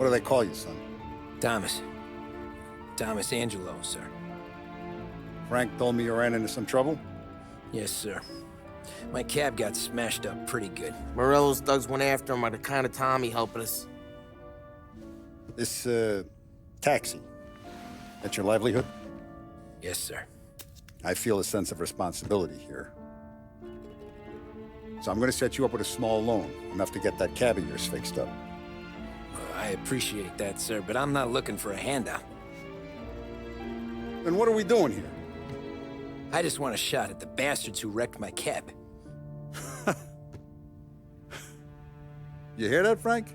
do they call you, son? Thomas. Thomas Angelo, sir. Frank told me you ran into some trouble? Yes, sir. My cab got smashed up pretty good. Morello's thugs went after him by the kind of Tommy helping us. This, taxi. That's your livelihood? Yes, sir. I feel a sense of responsibility here. So I'm gonna set you up with a small loan, enough to get that cab of yours fixed up. I appreciate that, sir, but I'm not looking for a handout. Then what are we doing here? I just want a shot at the bastards who wrecked my cab. You hear that, Frank?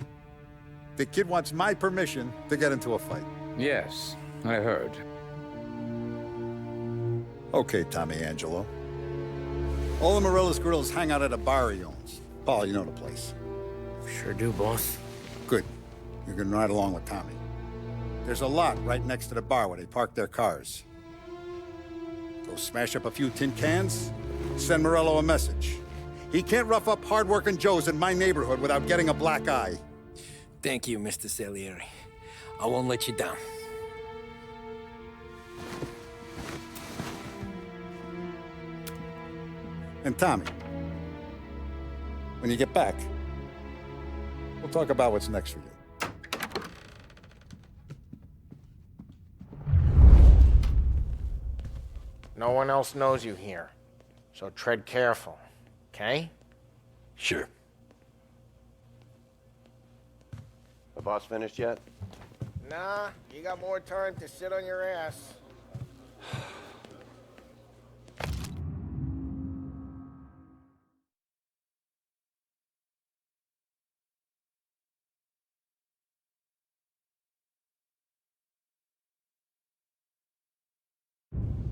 The kid wants my permission to get into a fight. Yes, I heard. Okay, Tommy Angelo. All the Morella's girls hang out at a bar he owns. Paul, you know the place. Sure do, boss. Good. You can ride along with Tommy. There's a lot right next to the bar where they park their cars. Go smash up a few tin cans, send Morello a message. He can't rough up hard-working Joes in my neighborhood without getting a black eye. Thank you, Mr. Salieri. I won't let you down. And Tommy, when you get back, we'll talk about what's next for you. No one else knows you here, so tread careful, okay? Sure. The boss finished yet? Nah, you got more time to sit on your ass.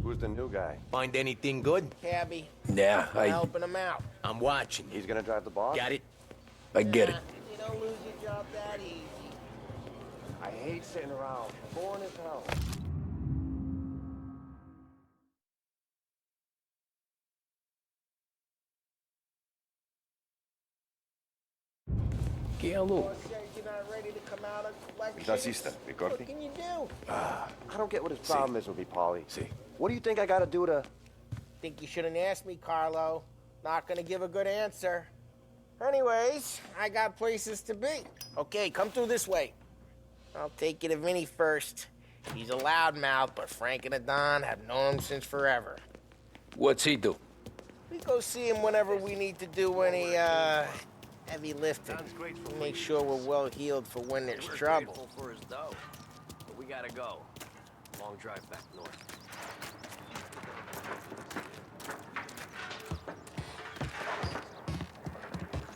Who's the new guy? Find anything good? Cabby, Yeah, I'm helping him out. I'm watching. He's gonna drive the boss? Got it? I get it. You don't lose your job that easy. I hate sitting around. Boring as hell. ¿Qué aló? Said you're not ready to come out of collection. Jazzista, mi What corti. can you do? I don't get what his problem is with me, Paulie. Sí. What do you think I gotta do to... Think you shouldn't ask me, Carlo. Not gonna give a good answer. Anyways, I got places to be. Okay, come through this way. I'll take you to Vinny first. He's a loudmouth, but Frank and the Don have known him since forever. What's he do? We go see him whenever we need to do any, heavy lifting. Make sure we're well healed for when there's trouble. For his dough, but we gotta go. Long drive back north.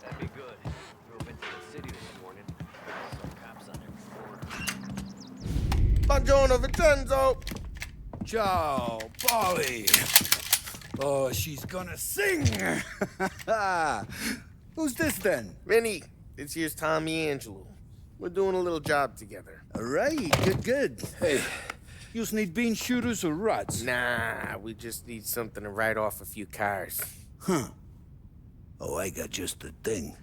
That'd be good. Drove into the city this morning. Some cops on their border. Buongiorno, Vincenzo! Ciao, Polly. Oh, she's gonna sing. Who's this then? Vinny, this here's Tommy Angelo. We're doing a little job together. All right, good. Hey, you need bean shooters or rods? Nah, we just need something to write off a few cars. Huh. Oh, I got just the thing.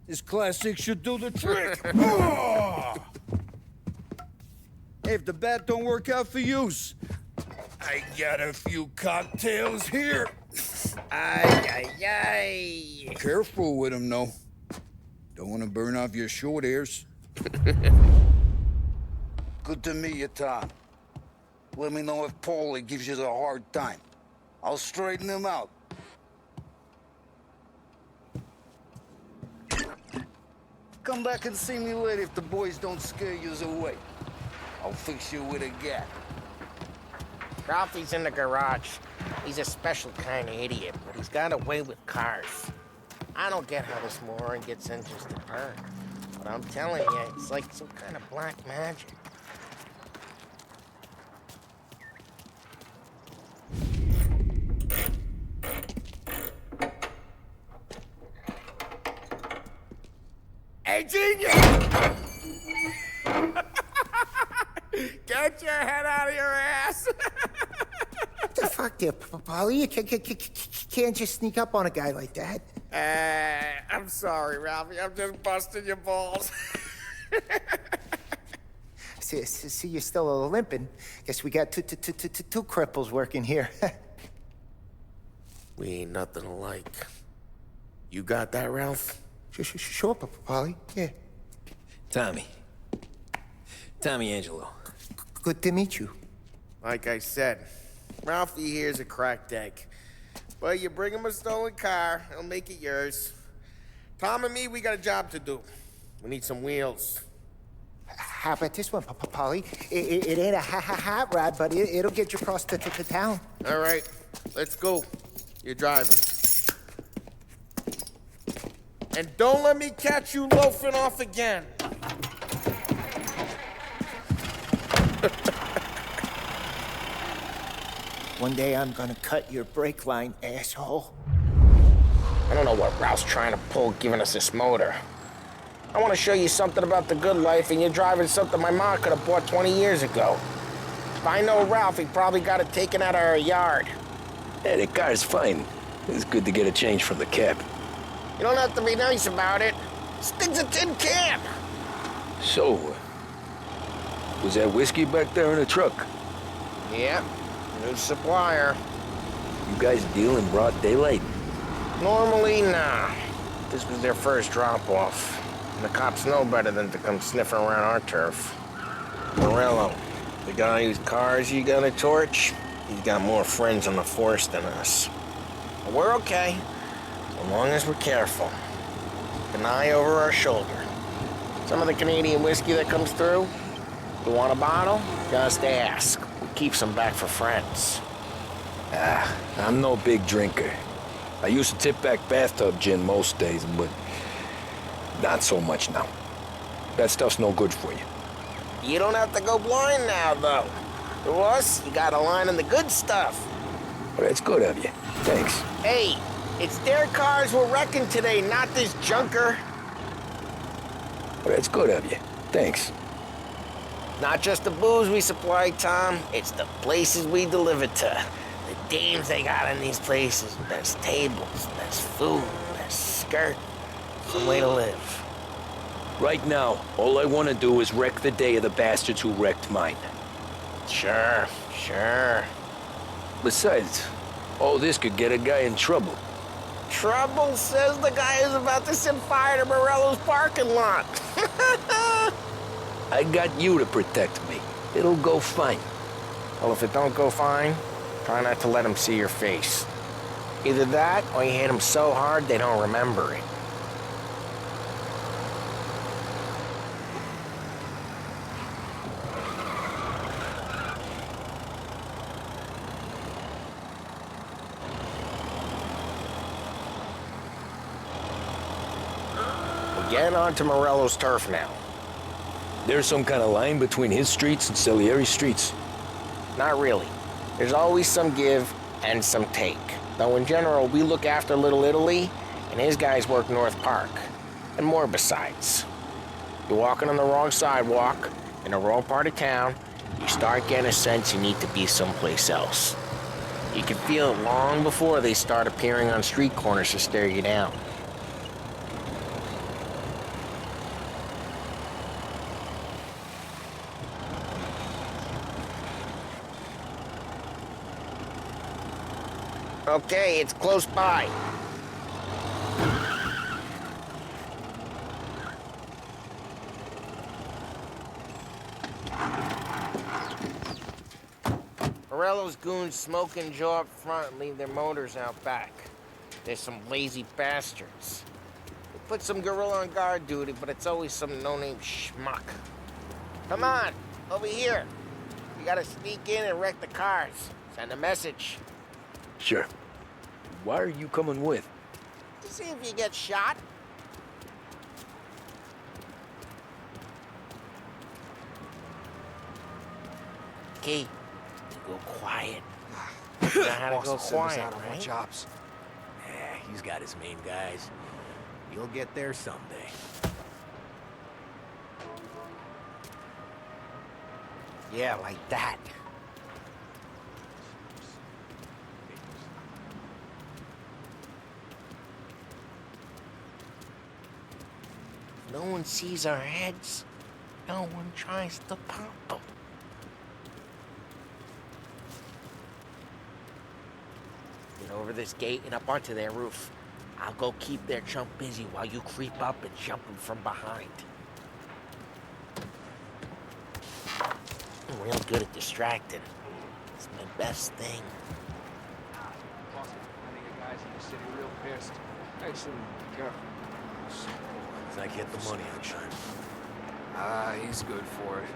This classic should do the trick. Oh! Hey, if the bat don't work out for yous, I got a few cocktails here. Ay. Careful with them, though. Don't want to burn off your short hairs. Good to meet you, Tom. Let me know if Paulie gives you the hard time. I'll straighten him out. Come back and see me later if the boys don't scare yous away. I'll fix you with a gat. Ralphie's in the garage. He's a special kind of idiot, but he's got a way with cars. I don't get how this moron gets in just to burn. But I'm telling you, it's like some kind of black magic. Hey, genius! Get your head out of your ass! What the fuck there, Polly? You can't just sneak up on a guy like that. I'm sorry, Ralphie. I'm just busting your balls. See, you're still limping. Guess we got two cripples working here. We ain't nothing alike. You got that, Ralph? Sure, Polly. Yeah. Tommy. Tommy Angelo. Good to meet you. Like I said, Ralphie here's a cracked egg. But you bring him a stolen car, he'll make it yours. Tom and me, we got a job to do. We need some wheels. How about this one, Polly? It ain't a hot rod, but it'll get you across to town. All right, let's go. You're driving. And don't let me catch you loafing off again. One day I'm gonna cut your brake line, asshole. I don't know what Ralph's trying to pull giving us this motor. I want to show you something about the good life, and you're driving something my mom could have bought 20 years ago. If I know Ralph, he probably got it taken out of our yard. Yeah, the car's fine. It's good to get a change from the cab. You don't have to be nice about it. This thing's a tin can. So, was that whiskey back there in the truck? Yep, new supplier. You guys deal in broad daylight? Normally, nah. This was their first drop-off. And the cops know better than to come sniffing around our turf. Morello, the guy whose cars you gonna torch, he's got more friends on the force than us. But we're okay, as long as we're careful. An eye over our shoulder. Some of the Canadian whiskey that comes through, you want a bottle? Just ask. We keep some back for friends. I'm no big drinker. I used to tip back bathtub gin most days, but not so much now. That stuff's no good for you. You don't have to go blind now, though. To us, you got a line on the good stuff. Well, that's good of you. Thanks. Hey, it's their cars we're wrecking today, not this junker. Well, that's good of you. Thanks. Not just the booze we supply, Tom. It's the places we deliver to. The dames they got in these places. Best tables, best food, best skirt. Some way to live. Right now, all I want to do is wreck the day of the bastards who wrecked mine. Sure. Besides, all this could get a guy in trouble. Trouble says the guy is about to set fire to Morello's parking lot. I got you to protect me. It'll go fine. Well, if it don't go fine, try not to let them see your face. Either that, or you hit them so hard they don't remember it. We're getting onto Morello's turf now. There's some kind of line between his streets and Salieri's streets. Not really. There's always some give and some take. Though in general, we look after Little Italy, and his guys work North Park. And more besides. You're walking on the wrong sidewalk, in the wrong part of town, you start getting a sense you need to be someplace else. You can feel it long before they start appearing on street corners to stare you down. Okay, it's close by. Morello's goons smoke and jaw up front and leave their motors out back. They're some lazy bastards. They put some gorilla on guard duty, but it's always some no-name schmuck. Come on, over here. You gotta sneak in and wreck the cars. Send a message. Sure. Why are you coming with? To see if you get shot. Key, you go quiet. You know how to go quiet, right? Chops. Yeah, he's got his main guys. You'll get there someday. Yeah, like that. No one sees our heads. No one tries to pop them. Get over this gate and up onto their roof. I'll go keep their chump busy while you creep up and jump him from behind. I'm real good at distracting. It's my best thing. Boss, I think the guys in the city real pissed. Actually, careful. As I get the money on time. Ah, he's good for it.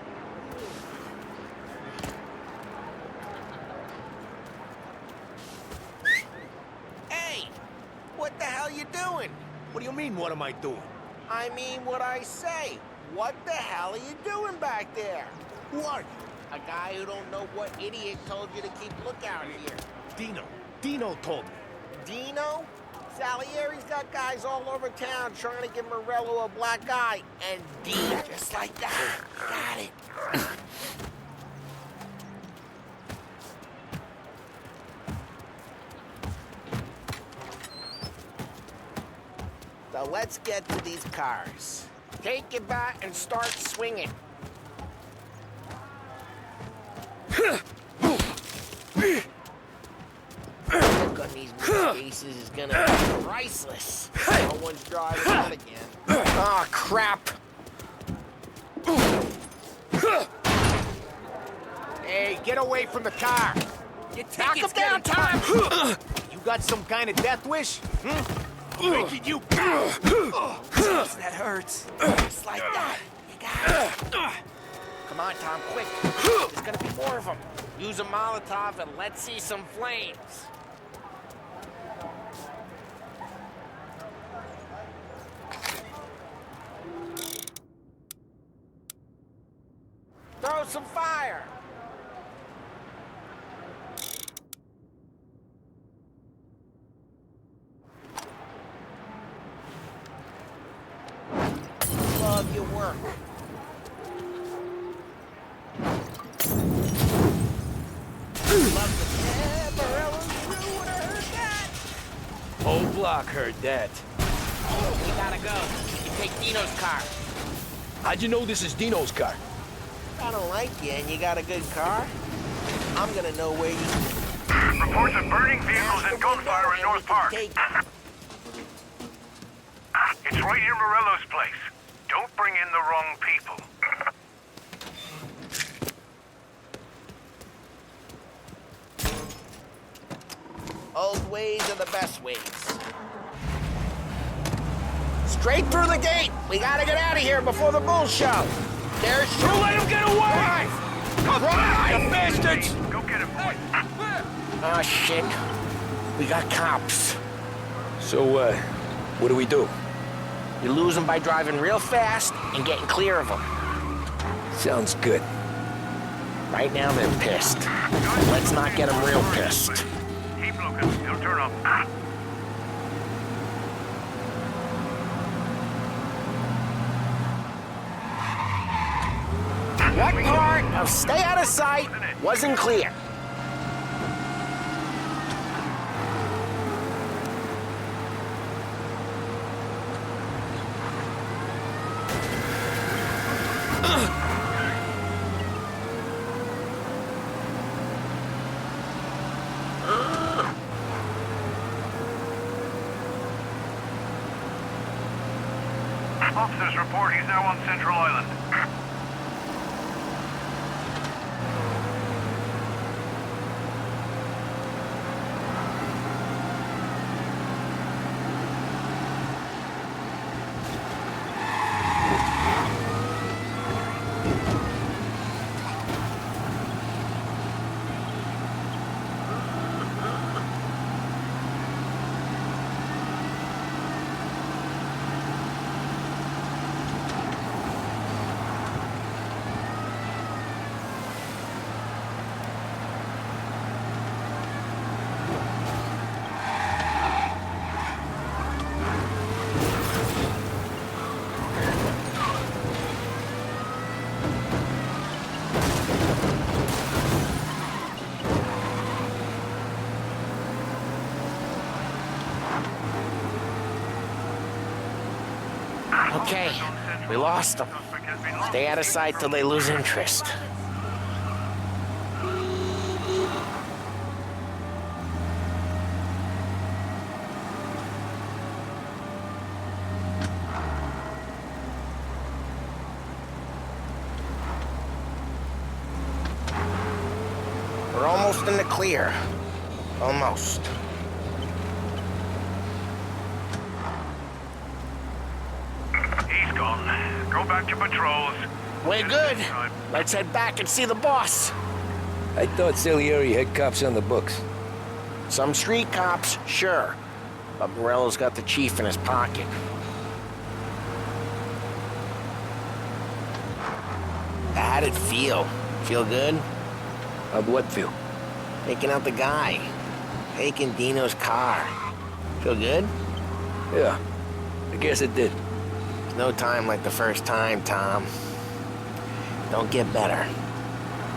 Hey! What the hell you doing? What do you mean, what am I doing? I mean what I say. What the hell are you doing back there? Who are you? A guy who don't know what idiot told you to keep lookout here. Dino. Dino told me. Dino? Salieri's got guys all over town trying to give Morello a black eye. And Dino, just like that. Got it. So let's get to these cars. Take your bat and start swinging. Look on these faces is gonna be priceless. No one's driving out again. Ah, crap. Hey, get away from the car. Your Knock him ticket's down, getting Tom! cut. You got some kind of death wish? Making you. That hurts. Just like that. You got it. Come on, Tom, quick. There's gonna be more of them. Use a Molotov and let's see some flames. Throw some fire. Love your work. Whole block heard that. We gotta go. You take Dino's car. How'd you know this is Dino's car? I don't like you and you got a good car. I'm gonna know where you... Reports of burning vehicles and gunfire in North Park. It's right near Morello's place. Don't bring in the wrong people. Old ways are the best ways. Straight through the gate. We gotta get out of here before the bull show. There's... Don't let him get away! Drive, you bastards! Go get him, boy. Oh, shit. We got cops. So, what do we do? You lose them by driving real fast and getting clear of them. Sounds good. Right now, they're pissed. Let's not get them real pissed. Keep looking. He'll turn up. What part of stay out of sight wasn't clear? Officers report he's now on Central Island. Okay, We lost them. Stay out of sight till they lose interest. We're almost in the clear. Almost. He's gone. Go back to patrols. Way good. Let's head back and see the boss. I thought Salieri had cops on the books. Some street cops, sure. But Morello's got the chief in his pocket. How'd it feel? Feel good? How'd what feel? Taking out the guy. Taking Dino's car. Feel good? Yeah, I guess it did. No time like the first time, Tom. Don't get better.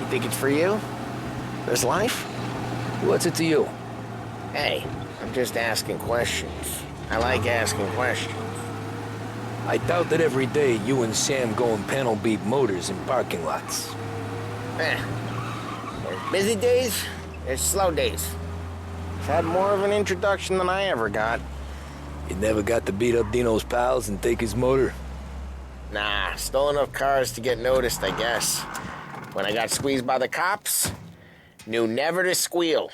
You think it's for you? This life? What's it to you? Hey, I'm just asking questions. I like asking questions. I doubt that every day you and Sam go and panel beat motors in parking lots. There's busy days, there's slow days. I've had more of an introduction than I ever got. You never got to beat up Dino's pals and take his motor? Nah, stole enough cars to get noticed, I guess. When I got squeezed by the cops, knew never to squeal.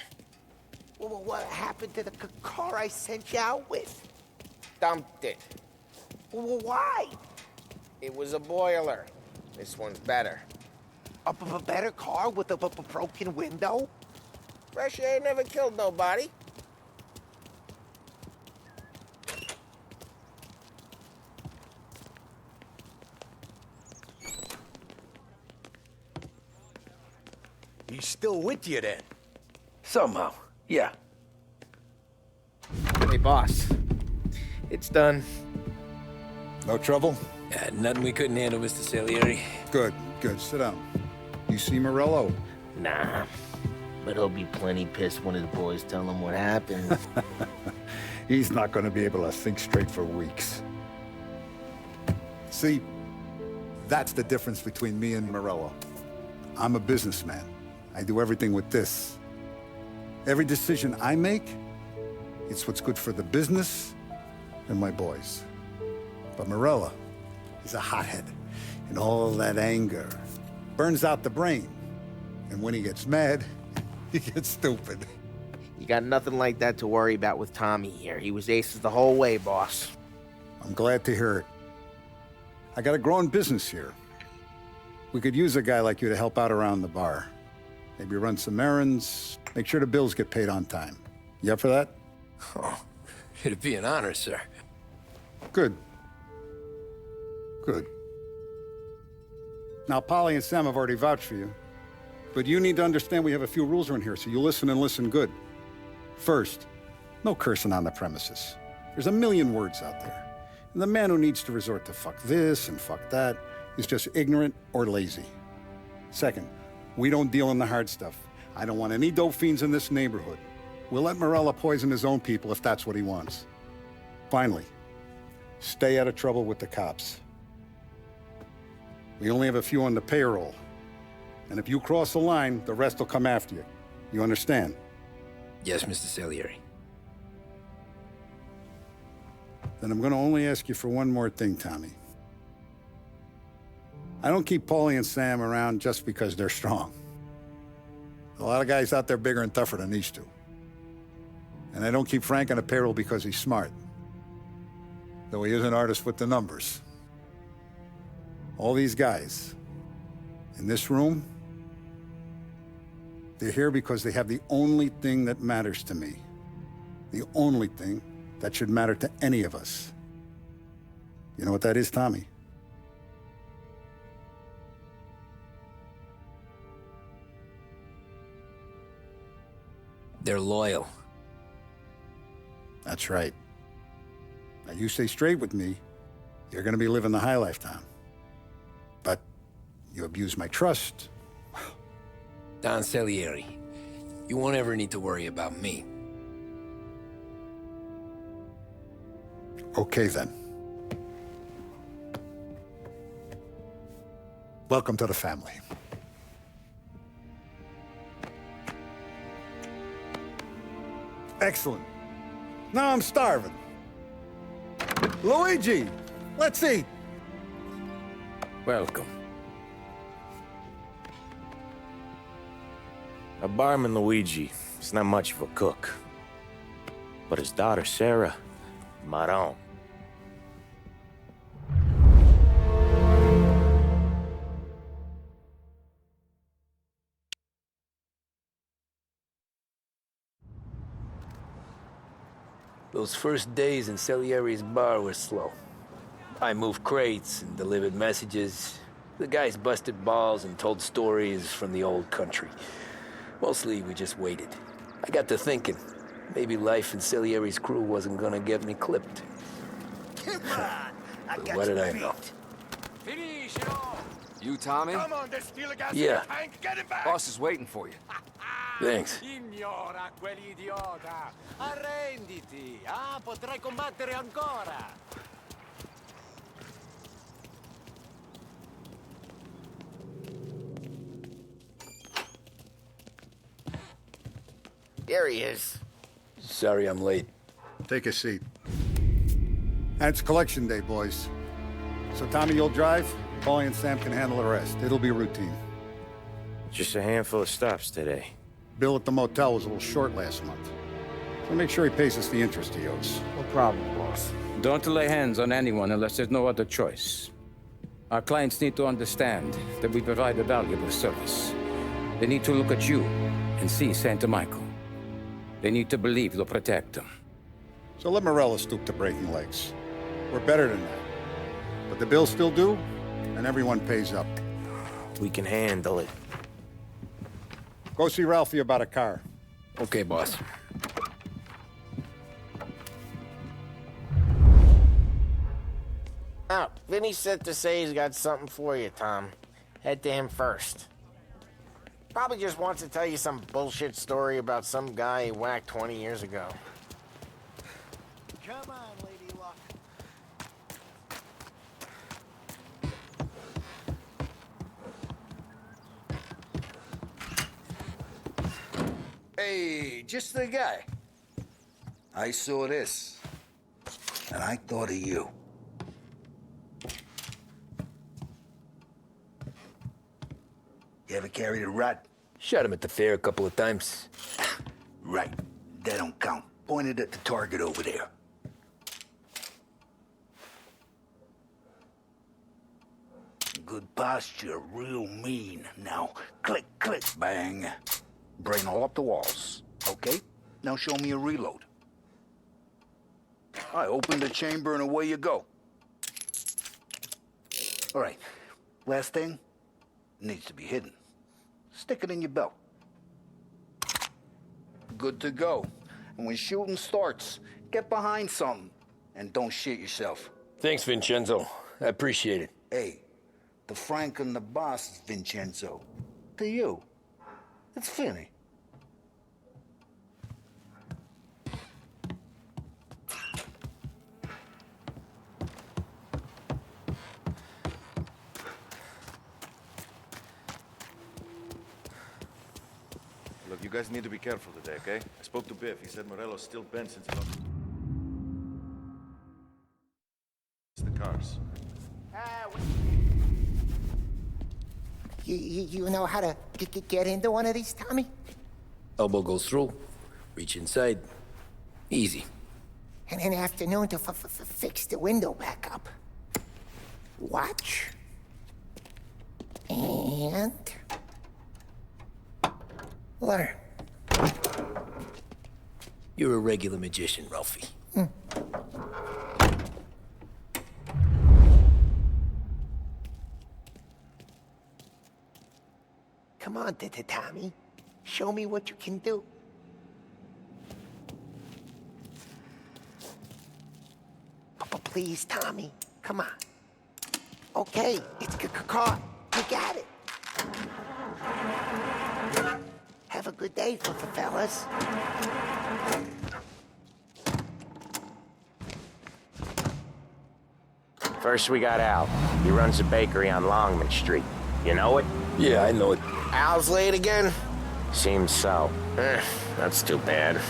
Well, what happened to the car I sent you out with? Dumped it. Well, why? It was a boiler. This one's better. A better car with a broken window? Fresh air never killed nobody. He's still with you then? Somehow, yeah. Hey, boss. It's done. No trouble? Yeah, nothing we couldn't handle, Mr. Salieri. Good, good. Sit down. You see Morello? Nah. But he'll be plenty pissed when his boys tell him what happened. He's not going to be able to think straight for weeks. See, that's the difference between me and Morello. I'm a businessman. I do everything with this. Every decision I make, it's what's good for the business and my boys. But Morello, he's a hothead. And all that anger burns out the brain. And when he gets mad, he gets stupid. You got nothing like that to worry about with Tommy here. He was aces the whole way, boss. I'm glad to hear it. I got a growing business here. We could use a guy like you to help out around the bar. Maybe run some errands, make sure the bills get paid on time. You up for that? Oh, it'd be an honor, sir. Good. Good. Now, Polly and Sam have already vouched for you. But you need to understand we have a few rules around here, so you listen and listen good. First, no cursing on the premises. There's a million words out there. And the man who needs to resort to fuck this and fuck that is just ignorant or lazy. Second, we don't deal in the hard stuff. I don't want any dope fiends in this neighborhood. We'll let Morello poison his own people if that's what he wants. Finally, stay out of trouble with the cops. We only have a few on the payroll. And if you cross the line, the rest will come after you. You understand? Yes, Mr. Salieri. Then I'm going to only ask you for one more thing, Tommy. I don't keep Paulie and Sam around just because they're strong. A lot of guys out there bigger and tougher than these two. And I don't keep Frank on the payroll because he's smart. Though he is an artist with the numbers. All these guys in this room, they're here because they have the only thing that matters to me. The only thing that should matter to any of us. You know what that is, Tommy? They're loyal. That's right. Now, you stay straight with me, you're gonna be living the high life, Tom. But you abuse my trust. Don Salieri, you won't ever need to worry about me. Okay, then. Welcome to the family. Excellent. Now I'm starving. Luigi, let's eat. Welcome. A barman Luigi is not much of a cook. But his daughter Sarah, Maron. Those first days in Salieri's bar were slow. I moved crates and delivered messages. The guys busted balls and told stories from the old country. Mostly, we just waited. I got to thinking, maybe life in Salieri's crew wasn't gonna get me clipped. Come on! I got What did you I beat. know? Finish it all! You, Tommy? Come on, there's still a gas Yeah. in the tank. Get him back! Boss is waiting for you. Thanks. Ignora quell'idiota! Arrenditi! Ah, potrai combattere ancora! There he is. Sorry I'm late. Take a seat. And it's collection day, boys. So Tommy, you'll drive. Paulie and Sam can handle the rest. It'll be routine. Just a handful of stops today. Bill at the motel was a little short last month. So make sure he pays us the interest he owes. No problem, boss. Don't lay hands on anyone unless there's no other choice. Our clients need to understand that we provide a valuable service. They need to look at you and see Santa Michael. They need to believe you'll protect them. So let Morella stoop to breaking legs. We're better than that. But the bills still due, and everyone pays up. We can handle it. Go see Ralphie about a car. Okay, boss. Oh, Vinny said to say he's got something for you, Tom. Head to him first. Probably just wants to tell you some bullshit story about some guy he whacked 20 years ago. Come on, Lady Luck. Hey, just the guy. I saw this, and I thought of you. You ever carried a rat? Shot him at the fair a couple of times. Right. That don't count. Pointed at the target over there. Good posture, real mean. Now, click, click, bang. Brain all up the walls. Okay? Now show me a reload. I open the chamber and away you go. All right. Last thing. Needs to be hidden. Stick it in your belt. Good to go. And when shooting starts, get behind something. And don't shit yourself. Thanks, Vincenzo. I appreciate it. Hey, the Frank and the boss is Vincenzo. To you, it's Finny. Look, you guys need to be careful today, okay? I spoke to Biff. He said Morello's still bent since he lost the cars. You know how to get into one of these, Tommy? Elbow goes through. Reach inside. Easy. And an afternoon to fix the window back up. Watch. And... learn. You're a regular magician, Ralphie. Come on, Tommy. Show me what you can do. Please, Tommy. Come on. Okay, it's caught. You got it. Have a good day, fellas. First we got Al. He runs a bakery on Longman Street. You know it? Yeah, I know it. Al's late again? Seems so. That's too bad.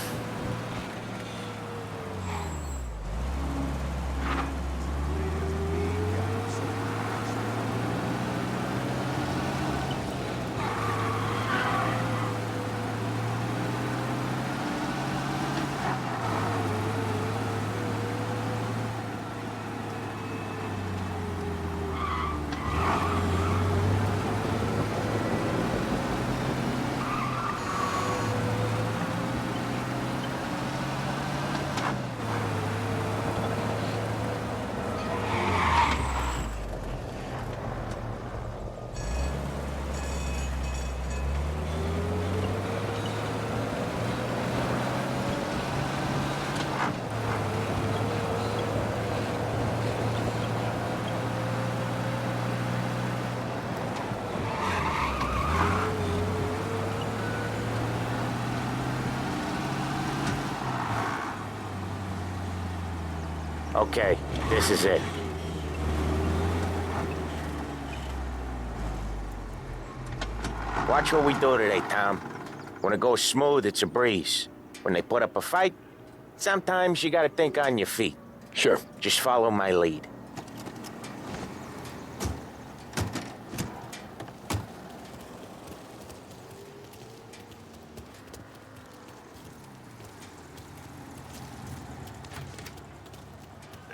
Okay, this is it. Watch what we do today, Tom. When it goes smooth, it's a breeze. When they put up a fight, sometimes you gotta think on your feet. Sure. Just follow my lead.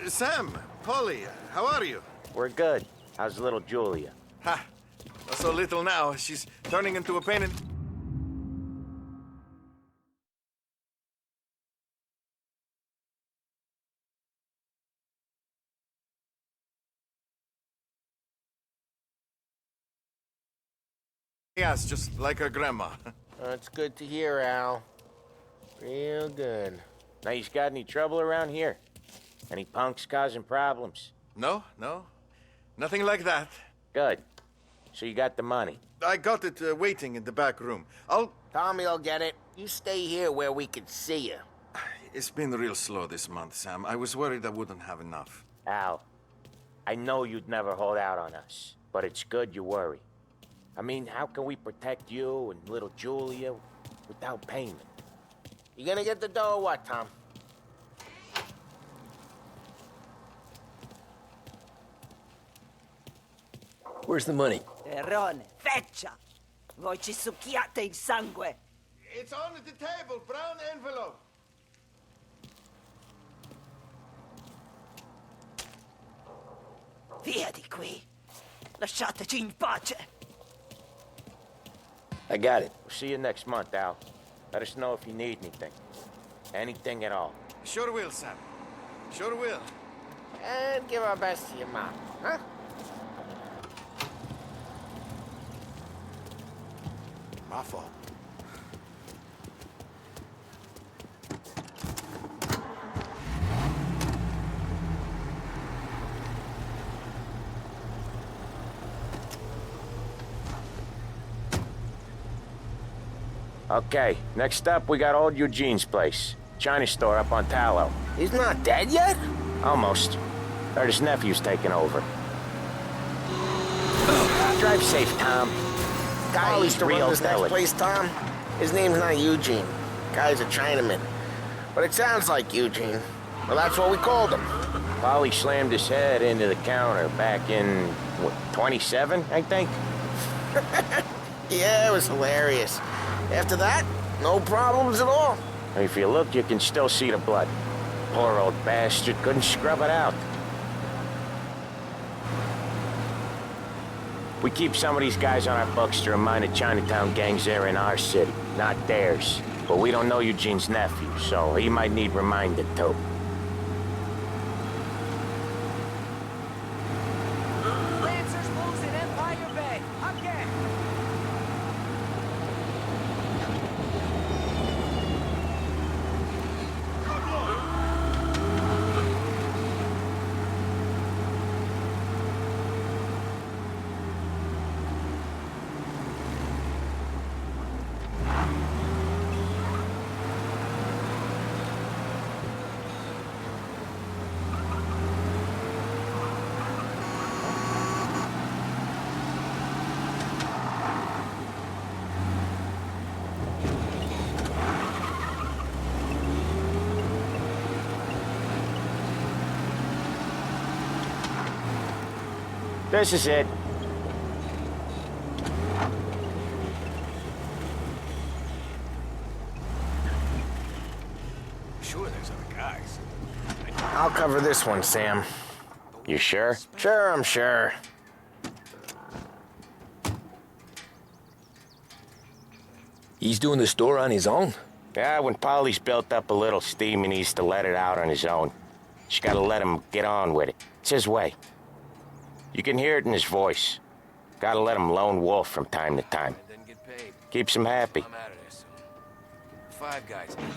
Sam, Polly, how are you? We're good. How's little Julia? Ha! Not so little now. She's turning into a pain in... Yes, just like her grandma. That's good to hear, Al. Real good. Now, you got any trouble around here? Any punks causing problems? No. Nothing like that. Good. So you got the money? I got it waiting in the back room. Tommy'll get it. You stay here where we can see you. It's been real slow this month, Sam. I was worried I wouldn't have enough. Al, I know you'd never hold out on us, but it's good you worry. I mean, how can we protect you and little Julia without payment? You gonna get the dough or what, Tom? Where's the money? Terrone, feccia! Voi ci succhiate il sangue! It's on the table, brown envelope. Via di qui! Lasciateci in pace! I got it. We'll see you next month, Al. Let us know if you need anything. Anything at all. Sure will, Sam. Sure will. And give our best to your mom, huh? My fault. Okay, next up, we got old Eugene's place. China store up on Tallow. He's not dead yet? Almost. Heard his nephew's taking over. Drive safe, Tom. Guy All used to real run this next village. place, Tom. His name's not Eugene. Guy's a Chinaman. But it sounds like Eugene. Well, that's what we called him. Polly slammed his head into the counter back in, what, 27, I think? Yeah, it was hilarious. After that, no problems at all. If you look, you can still see the blood. Poor old bastard couldn't scrub it out. We keep some of these guys on our books to remind the Chinatown gangs they're in our city, not theirs. But we don't know Eugene's nephew, so he might need reminded too. Lancers losing Empire Bay. Again. This is it. Sure, there's other guys. I'll cover this one, Sam. You sure? Sure, I'm sure. He's doing the store on his own? Yeah, when Polly's built up a little steam, he needs to let it out on his own. Just gotta let him get on with it. It's his way. You can hear it in his voice. Gotta let him lone wolf from time to time. Didn't get paid. Keeps him happy. I'm out of there soon. 5 guys, and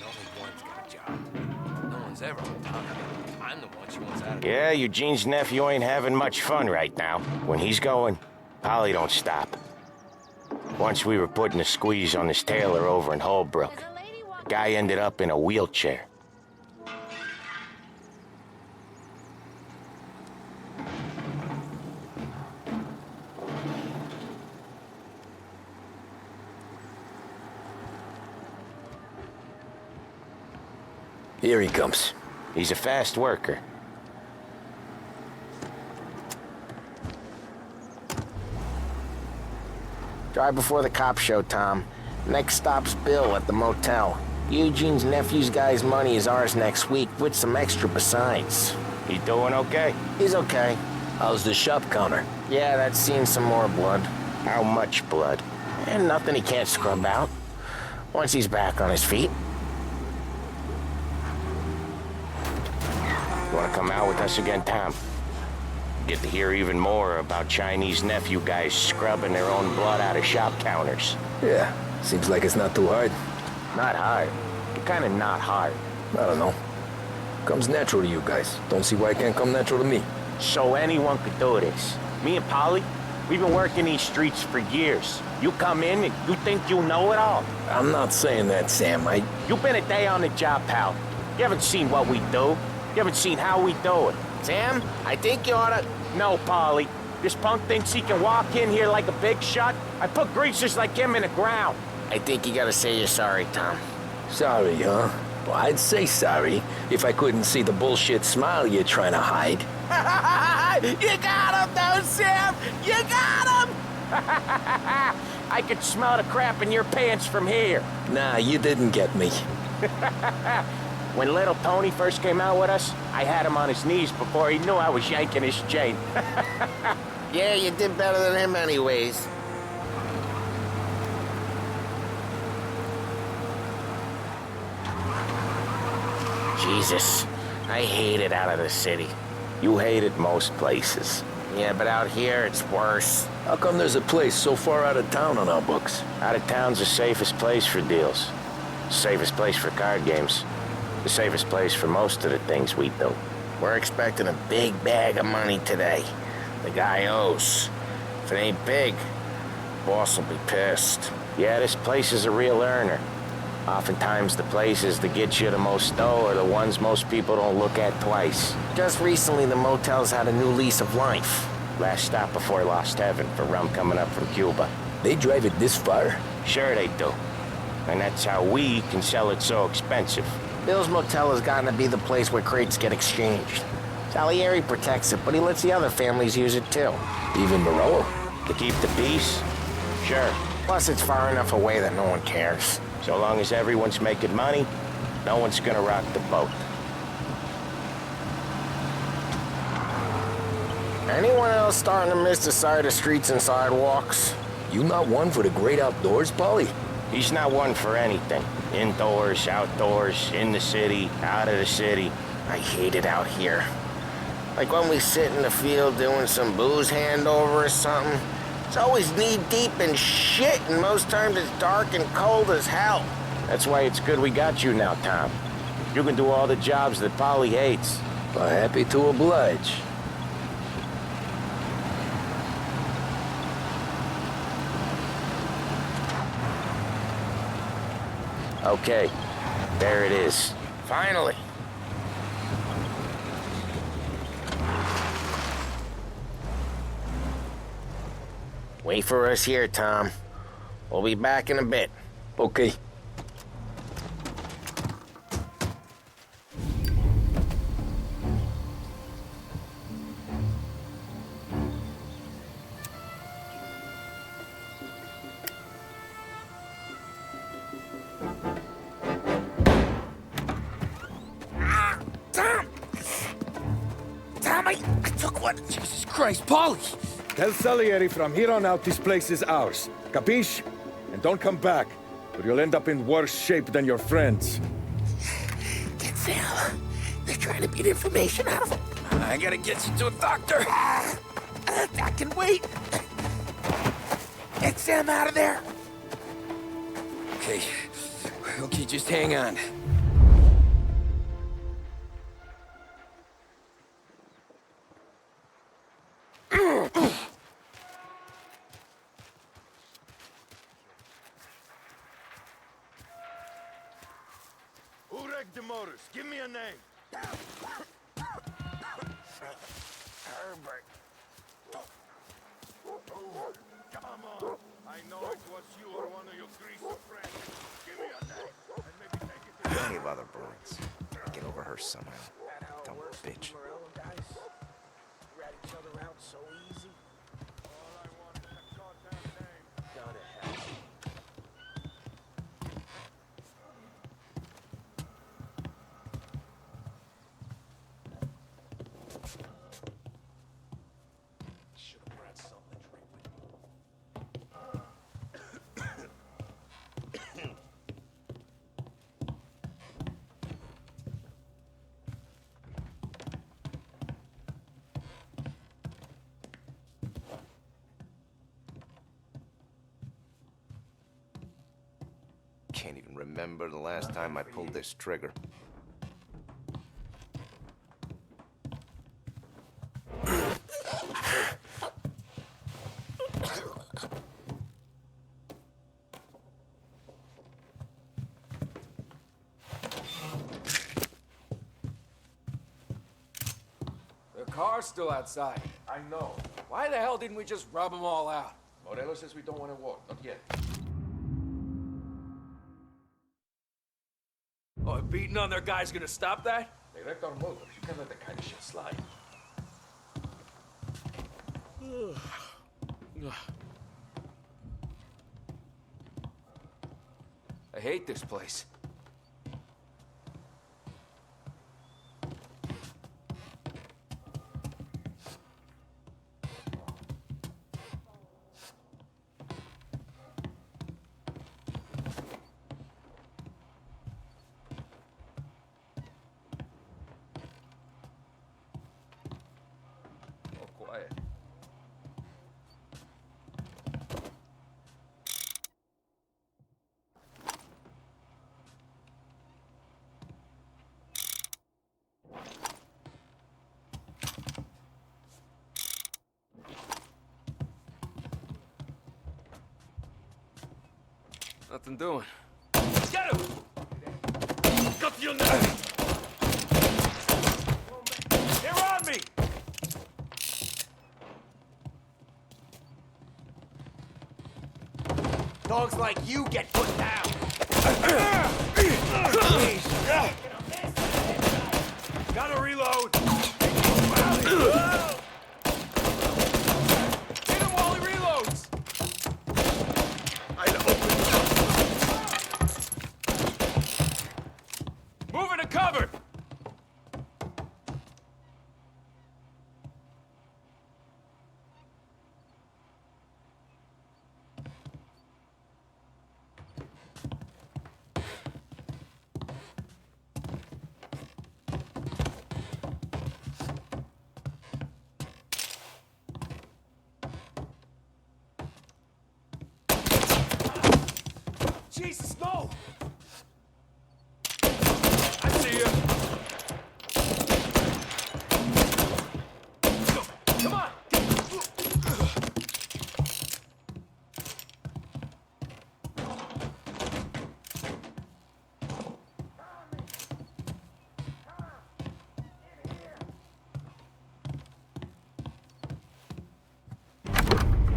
only one's got a job. No one's ever on top. I'm the one she wants out of there. Yeah, Eugene's nephew ain't having much fun right now. When he's going, Polly don't stop. Once we were putting a squeeze on this tailor over in Holbrook. The guy ended up in a wheelchair. Here he comes. He's a fast worker. Drive before the cops show, Tom. Next stop's Bill at the motel. Eugene's nephew's guy's money is ours next week, with some extra besides. He doing okay? He's okay. How's the shop counter? Yeah, that's seen some more blood. How much blood? And nothing he can't scrub out. Once he's back on his feet. You wanna come out with us again, Tom? Get to hear even more about Chinese nephew guys scrubbing their own blood out of shop counters. Yeah, seems like it's not too hard. Not hard. Kinda not hard. I don't know. Comes natural to you guys. Don't see why it can't come natural to me. So anyone could do this. Me and Polly, we've been working these streets for years. You come in and you think you know it all. I'm not saying that, Sam. You've been a day on the job, pal. You haven't seen what we do. You haven't seen how we do it. Sam, I think you oughta... No, Polly. This punk thinks he can walk in here like a big shot. I put greasers like him in the ground. I think you gotta say you're sorry, Tom. Sorry, huh? Well, I'd say sorry if I couldn't see the bullshit smile you're trying to hide. You got him, though, Sam! You got him! I could smell the crap in your pants from here. Nah, you didn't get me. When little Tony first came out with us, I had him on his knees before he knew I was yanking his chain. Yeah, you did better than him anyways. Jesus, I hate it out of the city. You hate it most places. Yeah, but out here, it's worse. How come there's a place so far out of town on our books? Out of town's the safest place for deals. Safest place for card games. The safest place for most of the things we do. We're expecting a big bag of money today. The guy owes. If it ain't big, boss will be pissed. Yeah, this place is a real earner. Oftentimes the places that get you the most dough are the ones most people don't look at twice. Just recently, the motel's had a new lease of life. Last stop before Lost Heaven for rum coming up from Cuba. They drive it this far? Sure they do. And that's how we can sell it so expensive. Bill's Motel has gotten to be the place where crates get exchanged. Salieri protects it, but he lets the other families use it too. Even Morello? To keep the peace? Sure. Plus, it's far enough away that no one cares. So long as everyone's making money, no one's gonna rock the boat. Anyone else starting to miss the sight of streets and sidewalks? You not one for the great outdoors, Polly? He's not one for anything. Indoors, outdoors, in the city, out of the city. I hate it out here. Like when we sit in the field doing some booze handover or something. It's always knee-deep in shit, and most times it's dark and cold as hell. That's why it's good we got you now, Tom. You can do all the jobs that Polly hates. Well, happy to oblige. Okay, there it is. Finally. Wait for us here, Tom. We'll be back in a bit. Okay. What? Jesus Christ, Paulie! Tell Salieri from here on out this place is ours. Capiche? And don't come back, or you'll end up in worse shape than your friends. Get Sam. They're trying to beat information out of him. I gotta get you to a doctor. I can wait. Get Sam out of there. Okay. Okay, just hang on. Who wrecked the motors? Give me a name. Herbert. Come on. I know it was you or one of your greasy friends. Give me a name. And maybe take it to Plenty of other bullets. Get over her somehow. Dumb bitch. Morello guys rat each other out so easy. all I want is a goddamn name. Go to hell. Should have brought something to drink with me. Can't even remember the last time I pulled this trigger. The car's still outside. I know. Why the hell didn't we just rub them all out? Morello says we don't want to walk. Not yet. Oh, beating on their guy's gonna stop that? They wrecked our motors. You can't let that kind of shit slide. I hate this place. All quiet. Nothing doing. Get him! Got your name! They're on me! Dogs like you get put down. Gotta reload! Hit him while he reloads! Move into cover! Jesus, no! I see you. Come on!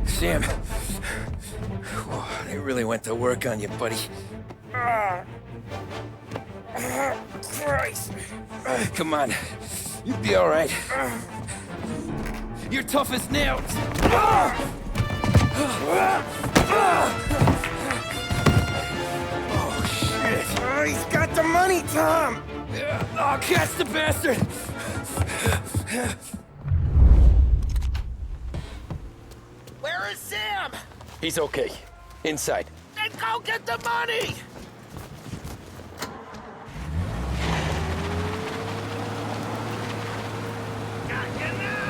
Sam. Whoa, they really went to work on you, buddy. Christ. Come on. You'll be all right. You're tough as nails. Oh, shit. Oh, he's got the money, Tom. Oh, catch the bastard. Where's Sam? He's okay. Inside. Then go get the money! Got you now!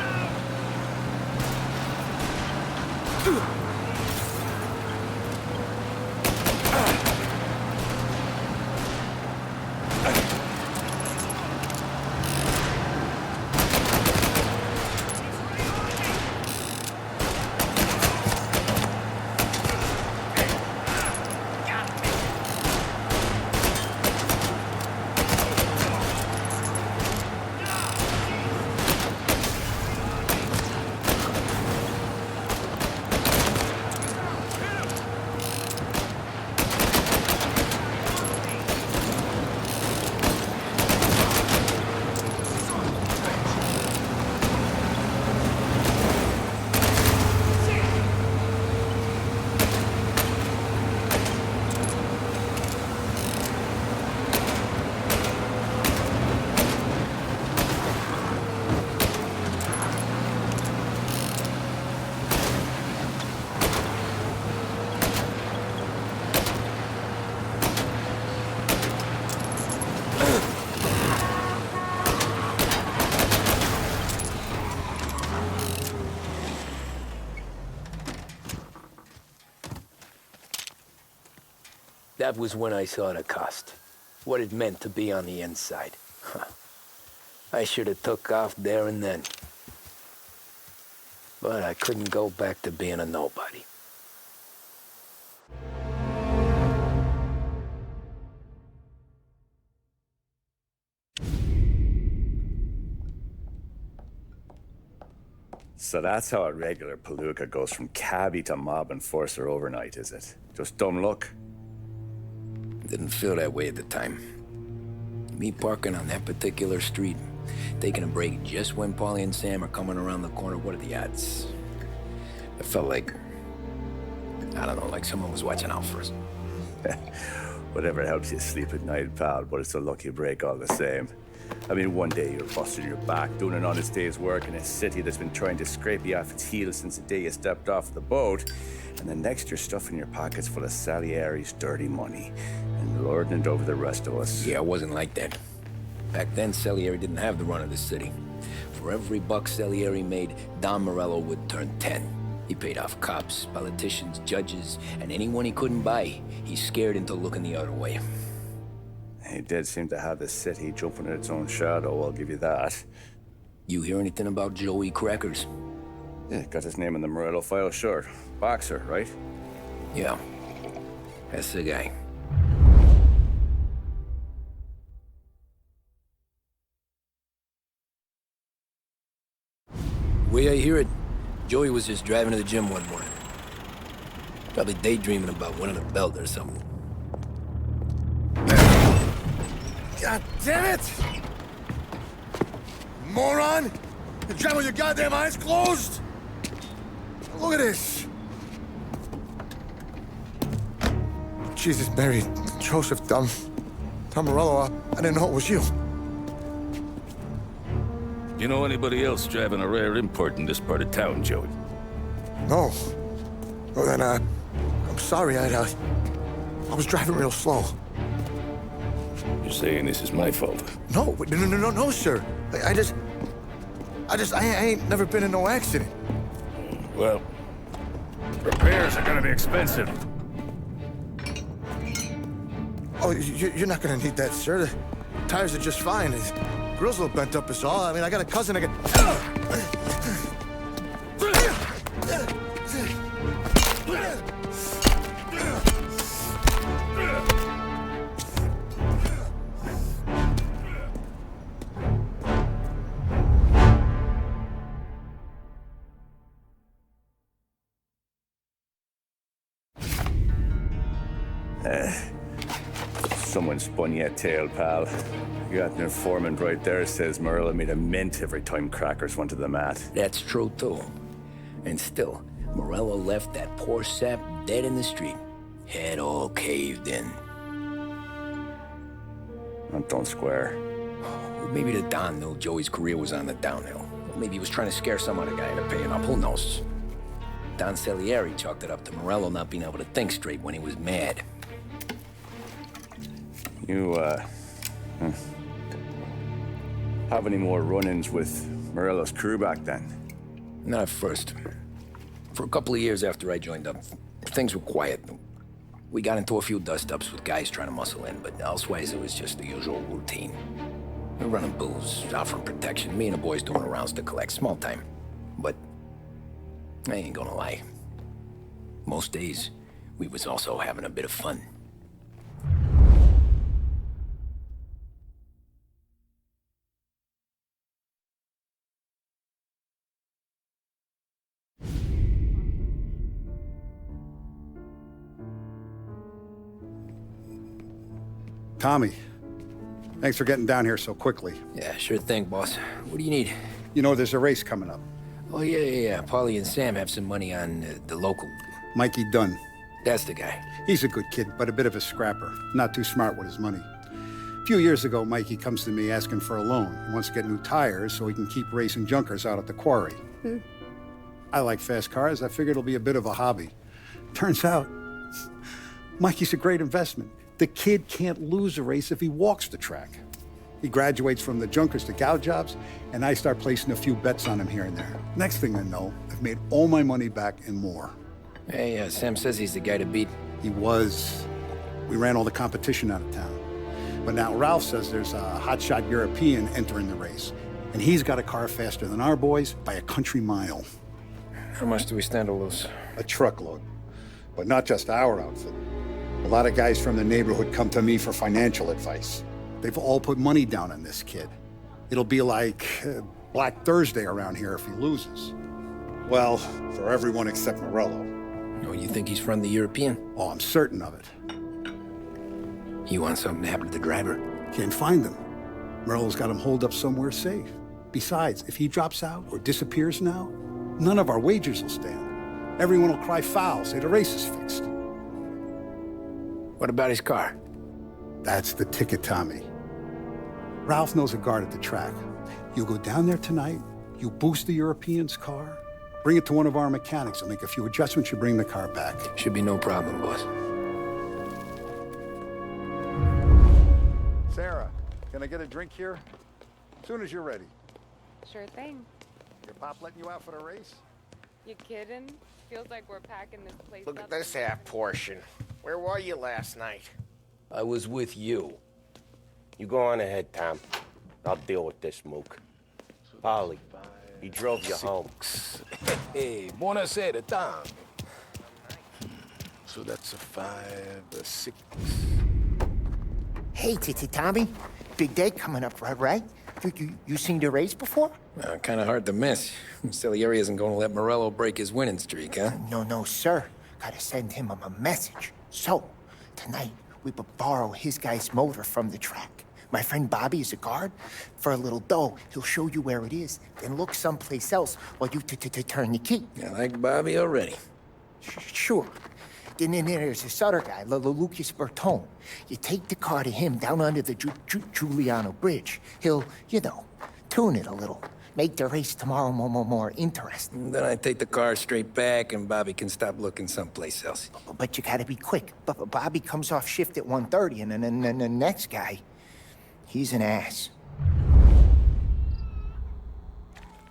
That was when I saw the cost. What it meant to be on the inside. Huh. I should have took off there and then. But I couldn't go back to being a nobody. So that's how a regular palooka goes from cabbie to mob enforcer overnight, is it? Just dumb luck? Didn't feel that way at the time. Me parking on that particular street, taking a break just when Paulie and Sam are coming around the corner, what are the odds? It felt like, I don't know, like someone was watching out for us. Whatever helps you sleep at night, pal, but it's a lucky break all the same. I mean, one day you're busting your back, doing an honest day's work in a city that's been trying to scrape you off its heels since the day you stepped off the boat, and the next you're stuffing your pockets full of Salieri's dirty money and lording it over the rest of us. Yeah, it wasn't like that. Back then, Salieri didn't have the run of the city. For every buck Salieri made, Don Morello would turn 10. He paid off cops, politicians, judges, and anyone he couldn't buy, he scared into looking the other way. He did seem to have the city jumping at its own shadow, I'll give you that. You hear anything about Joey Crackers? Yeah, got his name in the Morello file, sure. Boxer, right? Yeah, that's the guy. Way I hear it, Joey was just driving to the gym one morning. Probably daydreaming about winning a belt or something. God damn it! Moron! You driving with your goddamn eyes closed? Look at this! Jesus, Mary, Joseph, Tom Morello, I didn't know it was you. You know anybody else driving a rare import in this part of town, Joey? No. Well, then, I'm sorry, I was driving real slow. You're saying this is my fault? No, sir. I ain't never been in no accident. Well, repairs are gonna be expensive. Oh, you're not gonna need that, sir. The tires are just fine. The grill's a little bent up is all. I mean, I got a cousin I can... Someone spun you a tail, pal. You got an informant right there says Morello made a mint every time Crackers went to the mat. That's true, too. And still, Morello left that poor sap dead in the street. Head all caved in. That don't square. Well, maybe the Don knew Joey's career was on the downhill. Or maybe he was trying to scare some other guy into paying up. Who knows? Don Salieri chalked it up to Morello not being able to think straight when he was mad. You, have any more run-ins with Morello's crew back then? Not at first. For a couple of years after I joined up, things were quiet. We got into a few dust-ups with guys trying to muscle in, but elsewise it was just the usual routine. We're running booze, offering protection, me and the boys doing rounds to collect, small time. But I ain't gonna lie. Most days, we was also having a bit of fun. Tommy, thanks for getting down here so quickly. Yeah, sure thing, boss. What do you need? You know, there's a race coming up. Oh, yeah. Paulie and Sam have some money on the local. Mikey Dunn. That's the guy. He's a good kid, but a bit of a scrapper. Not too smart with his money. A few years ago, Mikey comes to me asking for a loan. He wants to get new tires so he can keep racing junkers out at the quarry. I like fast cars. I figured it'll be a bit of a hobby. Turns out, Mikey's a great investment. The kid can't lose a race if he walks the track. He graduates from the junkers to gal jobs, and I start placing a few bets on him here and there. Next thing I know, I've made all my money back and more. Hey, Sam says he's the guy to beat. He was. We ran all the competition out of town. But now Ralph says there's a hotshot European entering the race, and he's got a car faster than our boys by a country mile. How much do we stand to lose? A truckload. But not just our outfit. A lot of guys from the neighborhood come to me for financial advice. They've all put money down on this kid. It'll be like Black Thursday around here if he loses. Well, for everyone except Morello. Oh, you think he's from the European? Oh, I'm certain of it. You want something to happen to the driver? Can't find him. Morello's got him holed up somewhere safe. Besides, if he drops out or disappears now, none of our wagers will stand. Everyone will cry foul, say the race is fixed. What about his car? That's the ticket, Tommy. Ralph knows a guard at the track. You go down there tonight, you boost the European's car, bring it to one of our mechanics, and make a few adjustments, you bring the car back. Should be no problem, boss. Sarah, can I get a drink here? As soon as you're ready. Sure thing. Your pop letting you out for the race? You kidding? Feels like we're packing this place Look up. at this half portion. Where were you last night? I was with you. You go on ahead, Tom. I'll deal with this mook. Polly, he drove you home. Hey, buonasera, Tom. So that's a 5, a 6. Hey, Tommy. Big day coming up, right? You seen the race before? Kind of hard to miss. Salieri isn't going to let Morello break his winning streak, huh? No, sir. Gotta send him a message. So, tonight, we will borrow his guy's motor from the track. My friend Bobby is a guard. For a little dough, he'll show you where it is, then look someplace else while you turn the key. I like Bobby already. Sure. Then there's this other guy, Lucas Bertone. You take the car to him down under the Giuliano Bridge. He'll, tune it a little. Make the race tomorrow more interesting. Then I take the car straight back and Bobby can stop looking someplace else. But you gotta be quick. Bobby comes off shift at 1:30, and then the next guy, he's an ass.